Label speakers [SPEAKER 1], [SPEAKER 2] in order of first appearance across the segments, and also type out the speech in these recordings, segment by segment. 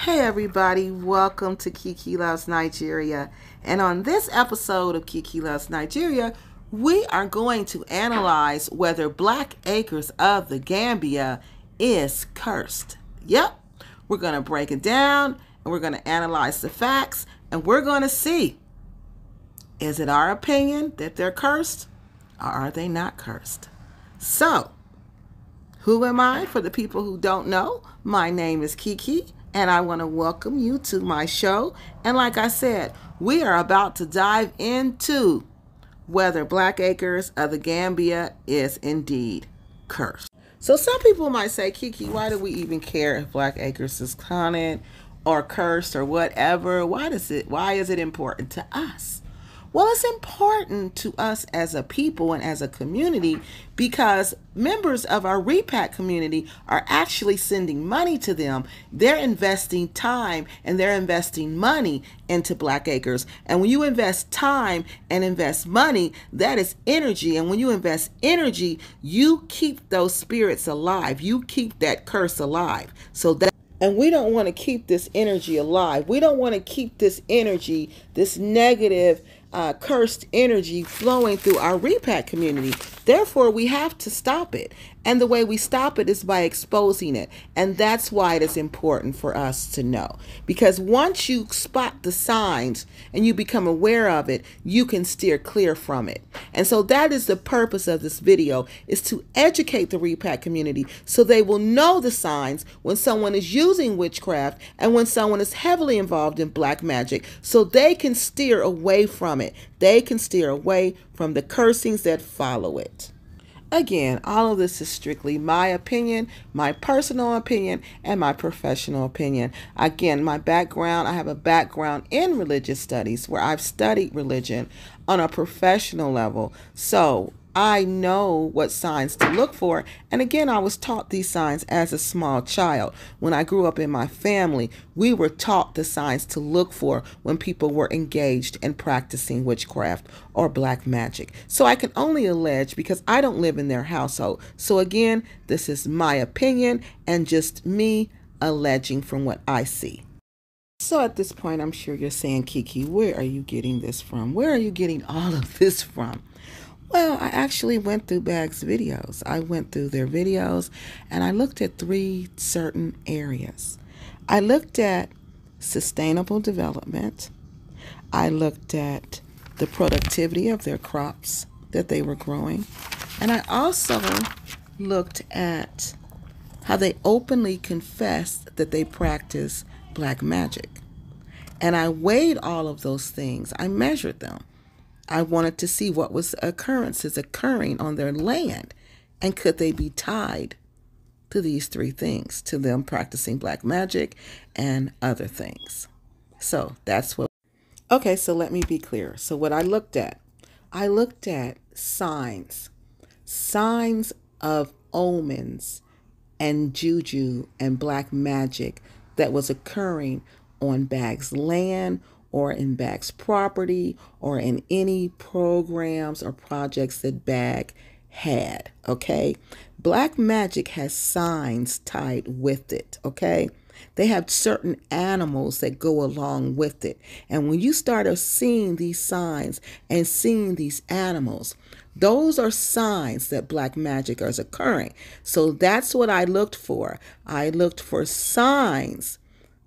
[SPEAKER 1] Hey everybody, welcome to Kiki Loves Nigeria. And on this episode of Kiki Loves Nigeria, we are going to analyze whether Black acres of the Gambia is cursed. Yep, we're going to break it down and we're going to analyze the facts and we're going to see, is it our opinion that they're cursed or are they not cursed? So, who am I? For the people who don't know, my name is Kiki. And I want to welcome you to my show. And like I said, we are about to dive into whether Black acres of the Gambia is indeed cursed. So some people might say, Kiki, why do we even care if Black acres is haunted or cursed or whatever? Why is it important to us? Well, it's important to us as a people and as a community because members of our repack community are actually sending money to them. They're investing time and they're investing money into Black acres. And when you invest time and invest money, that is energy. And when you invest energy, you keep those spirits alive. You keep that curse alive. And we don't want to keep this energy alive. We don't want to keep this energy, this negative, cursed energy flowing through our repack community. Therefore, we have to stop it. And the way we stop it is by exposing it. And that's why it is important for us to know. Because once you spot the signs and you become aware of it, you can steer clear from it. And so that is the purpose of this video, is to educate the repack community so they will know the signs when someone is using witchcraft and when someone is heavily involved in black magic, so they can steer away from it. They can steer away from the cursings that follow it. Again, all of this is strictly my opinion, my personal opinion, and my professional opinion. Again, my background, I have a background in religious studies where I've studied religion on a professional level. So I know what signs to look for. And again, I was taught these signs as a small child. When I grew up in my family, we were taught the signs to look for when people were engaged in practicing witchcraft or black magic. So I can only allege because I don't live in their household. So again, this is my opinion and just me alleging from what I see. So at this point, I'm sure you're saying, Kiki, where are you getting this from? Where are you getting all of this from? Well, I actually went through Blakk's videos. I went through their videos and I looked at 3 certain areas. I looked at sustainable development. I looked at the productivity of their crops that they were growing. And I also looked at how they openly confessed that they practice black magic. And I weighed all of those things. I measured them. I wanted to see what was occurrences occurring on their land and could they be tied to these 3 things, to them practicing black magic and other things. So that's what. Okay, so let me be clear. So what I looked at signs of omens and juju and black magic that was occurring on Blakk's land or in Blakk's property, or in any programs or projects that Blakkk had, okay? Black magic has signs tied with it, okay? They have certain animals that go along with it. And when you start seeing these signs and seeing these animals, those are signs that black magic is occurring. So that's what I looked for. I looked for signs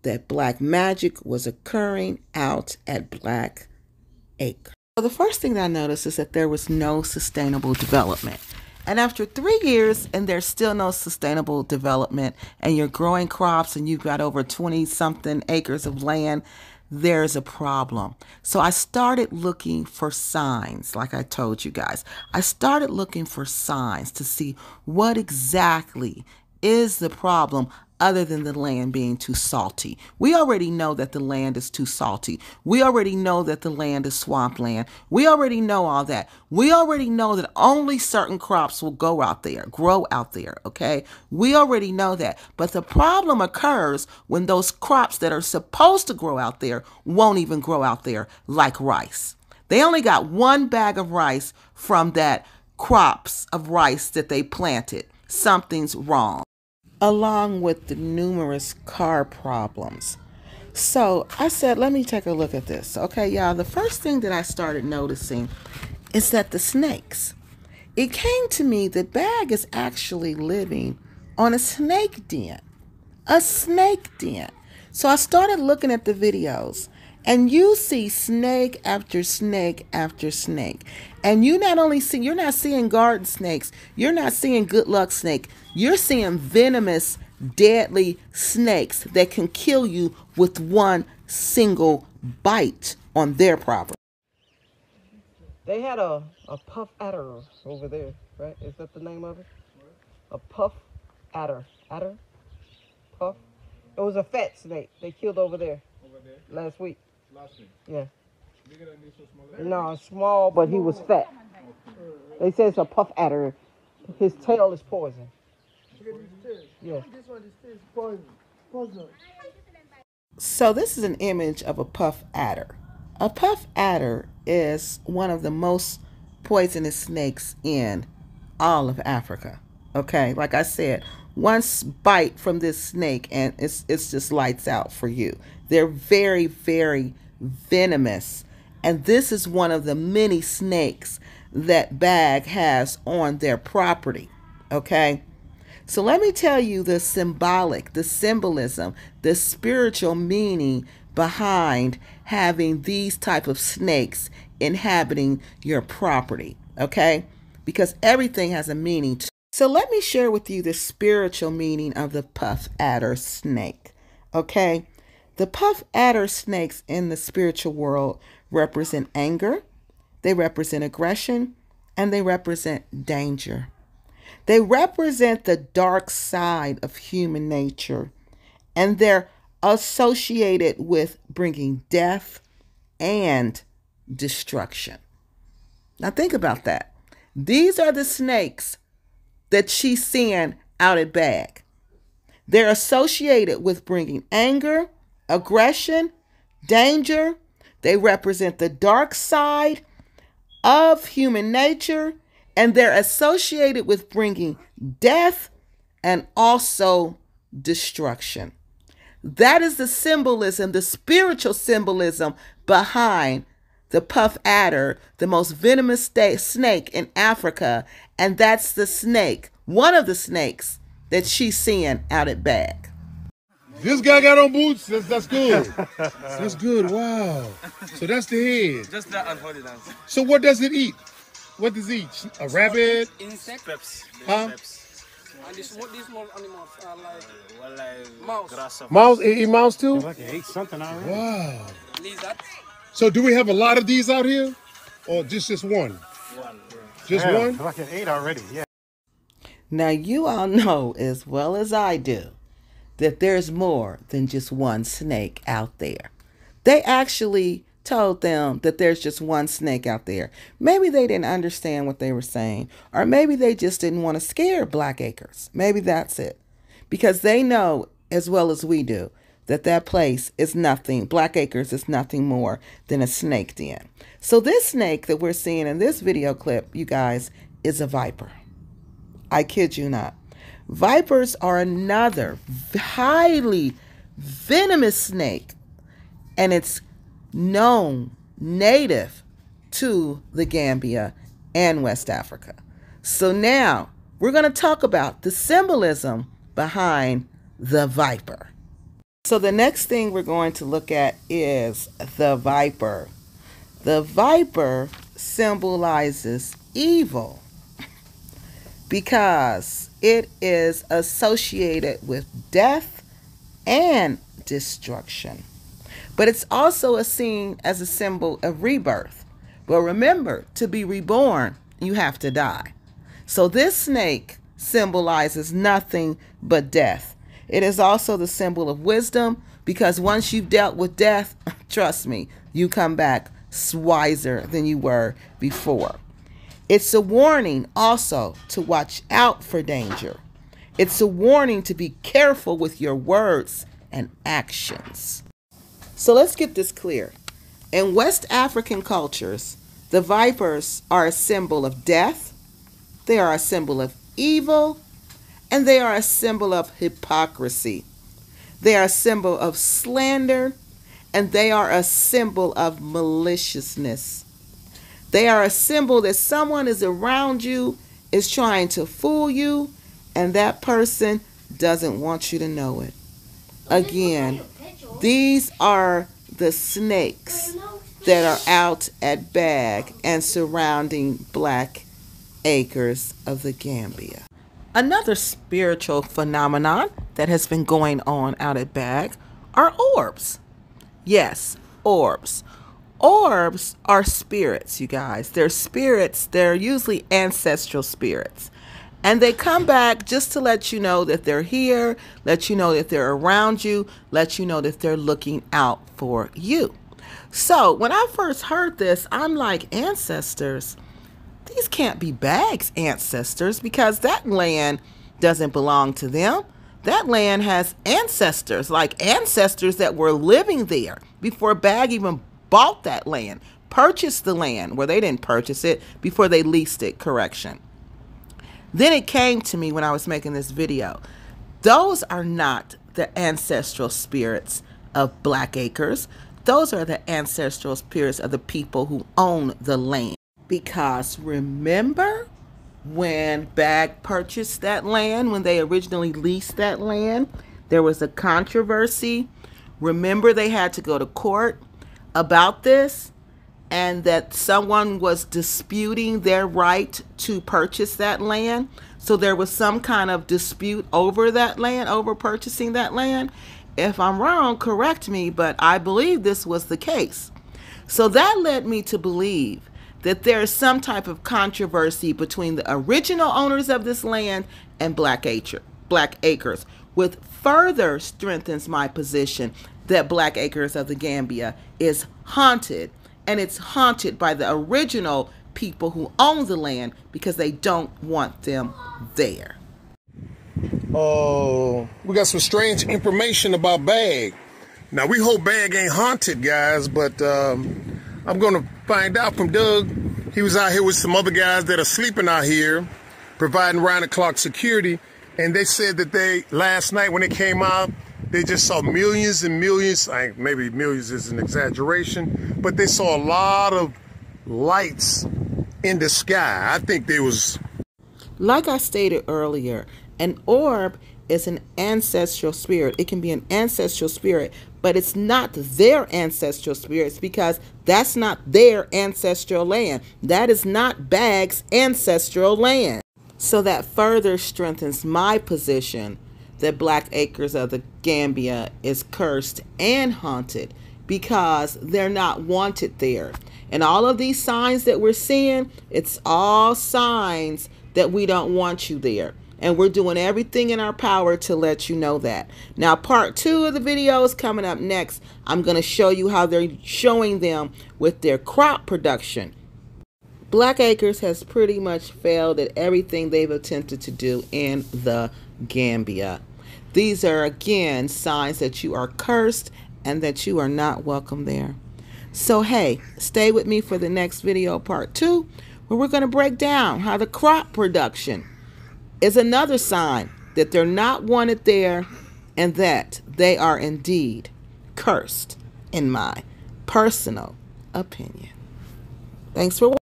[SPEAKER 1] that black magic was occurring out at Black acre. So the first thing that I noticed is that there was no sustainable development. And after 3 years and there's still no sustainable development and you're growing crops and you've got over 20-something acres of land, there's a problem. So I started looking for signs, like I told you guys. I started looking for signs to see what exactly is the problem other than the land being too salty. We already know that the land is too salty. We already know that the land is swampland. We already know all that. We already know that only certain crops will grow out there, okay? We already know that. But the problem occurs when those crops that are supposed to grow out there won't even grow out there, like rice. They only got 1 bag of rice from that crops of rice that they planted. Something's wrong. along with the numerous car problems. So I said, let me take a look at this. Okay, y'all, the first thing that I started noticing is that the snakes. It came to me that Blakkk is actually living on a snake den. A snake den. So I started looking at the videos, and you see snake after snake after snake. And you're not seeing garden snakes, you're not seeing good luck snake, you're seeing venomous, deadly snakes that can kill you with one single bite on their property.
[SPEAKER 2] They had a puff adder over there, right? Is that the name of it? A puff adder. Adder? Puff? It was a fat snake they killed over there. Over there? Last week. Last week? Yeah. Bigger than this or smaller? No, small, but he was fat. Okay. They say it's a puff adder. His tail is poison. Yeah. This one is poison. Poison.
[SPEAKER 1] So this is an image of a puff adder. A puff adder is one of the most poisonous snakes in all of Africa. Okay, like I said, one bite from this snake and it's just lights out for you. They're very, very venomous. And this is one of the many snakes that Blakkk has on their property. Okay. So let me tell you the symbolism, the spiritual meaning behind having these type of snakes inhabiting your property, okay? Because everything has a meaning. So let me share with you the spiritual meaning of the puff adder snake, okay? The puff adder snakes in the spiritual world represent anger, they represent aggression, and they represent danger. They represent the dark side of human nature, and they're associated with bringing death and destruction. Now think about that. These are the snakes that she's seeing out at Blakkk. They're associated with bringing anger, aggression, danger. They represent the dark side of human nature, and they're associated with bringing death and also destruction. That is the symbolism, the spiritual symbolism behind the puff adder, the most venomous snake in Africa. And that's the snake, one of the snakes that she's seeing out at Blakkk.
[SPEAKER 3] This guy got on boots. That's good. That's good. Wow. So that's the head.
[SPEAKER 4] Just that and hold it down.
[SPEAKER 3] So what does it eat? What does it eat? A rabbit?
[SPEAKER 4] Insect? Peps.
[SPEAKER 3] Huh?
[SPEAKER 4] Peps.
[SPEAKER 2] And these small animals are like
[SPEAKER 4] Mouse.
[SPEAKER 3] Mouse? It eat mouse too?
[SPEAKER 5] Like it ate something already.
[SPEAKER 3] Wow.
[SPEAKER 2] lizard.
[SPEAKER 3] So do we have a lot of these out here? Or just one?
[SPEAKER 4] One.
[SPEAKER 3] Just
[SPEAKER 5] Yeah,
[SPEAKER 3] one?
[SPEAKER 5] like it ate already, yeah.
[SPEAKER 1] Now you all know as well as I do that there's more than just one snake out there. They actually told them that there's just one snake out there. Maybe they didn't understand what they were saying, or maybe they just didn't want to scare Black Acres. Maybe that's it. Because they know as well as we do that that place is nothing, Black Acres is nothing more than a snake den. So this snake that we're seeing in this video clip, you guys, is a viper. I kid you not. Vipers are another highly venomous snake, and it's known native to the Gambia and West Africa. So now we're going to talk about the symbolism behind the viper. So the next thing we're going to look at is the viper. The viper symbolizes evil because it is associated with death and destruction. But it's also seen as a symbol of rebirth. But remember, to be reborn, you have to die. So this snake symbolizes nothing but death. It is also the symbol of wisdom, because once you've dealt with death, trust me, you come back wiser than you were before. It's a warning also to watch out for danger. It's a warning to be careful with your words and actions. So let's get this clear. In West African cultures, the vipers are a symbol of death. They are a symbol of evil. and they are a symbol of hypocrisy. They are a symbol of slander, and they are a symbol of maliciousness. They are a symbol that someone is around you, is trying to fool you, and that person doesn't want you to know it. Again, these are the snakes that are out at Blakkk and surrounding Black Acres of the Gambia. Another spiritual phenomenon that has been going on out at Blakkk are orbs. Yes, orbs. Orbs are spirits, you guys. They're spirits. They're usually ancestral spirits. And they come back just to let you know that they're here, let you know that they're around you, let you know that they're looking out for you. So when I first heard this, I'm like, ancestors? These can't be Blakk's ancestors, because that land doesn't belong to them. That land has ancestors, like ancestors that were living there before Blakkk even bought that land, purchased the land. Well, they didn't purchase it, before they leased it, correction. Then it came to me when I was making this video. Those are not the ancestral spirits of Black Acres. Those are the ancestral spirits of the people who own the land. Because remember when Blakkk purchased that land, when they originally leased that land, there was a controversy. Remember, they had to go to court about this, and that someone was disputing their right to purchase that land. So there was some kind of dispute over that land, over purchasing that land. If I'm wrong, correct me, but I believe this was the case. So that led me to believe that there is some type of controversy between the original owners of this land and Black Acres, which further strengthens my position that Black Acres of the Gambia is haunted. And it's haunted by the original people who own the land, because they don't want them there.
[SPEAKER 3] Oh, we got some strange information about Blakkk. Now, we hope Blakkk ain't haunted, guys, but I'm going to find out from Doug. He was out here with some other guys that are sleeping out here, providing round-the-clock security, and they said that last night when they came out, they just saw millions and millions, maybe millions is an exaggeration, but they saw a lot of lights in the sky. I think they was...
[SPEAKER 1] Like I stated earlier, an orb is an ancestral spirit. It can be an ancestral spirit, but it's not their ancestral spirits, because that's not their ancestral land. That is not Blakk's ancestral land. So that further strengthens my position that Black Acres of the Gambia is cursed and haunted, because they're not wanted there. And all of these signs that we're seeing, it's all signs that we don't want you there. And we're doing everything in our power to let you know that. Now, part 2 of the video is coming up next. I'm going to show you how they're showing them with their crop production. Black Acres has pretty much failed at everything they've attempted to do in the Gambia. These are, again, signs that you are cursed and that you are not welcome there. So, hey, stay with me for the next video, part 2, where we're going to break down how the crop production is another sign that they're not wanted there, and that they are indeed cursed, in my personal opinion. Thanks for watching.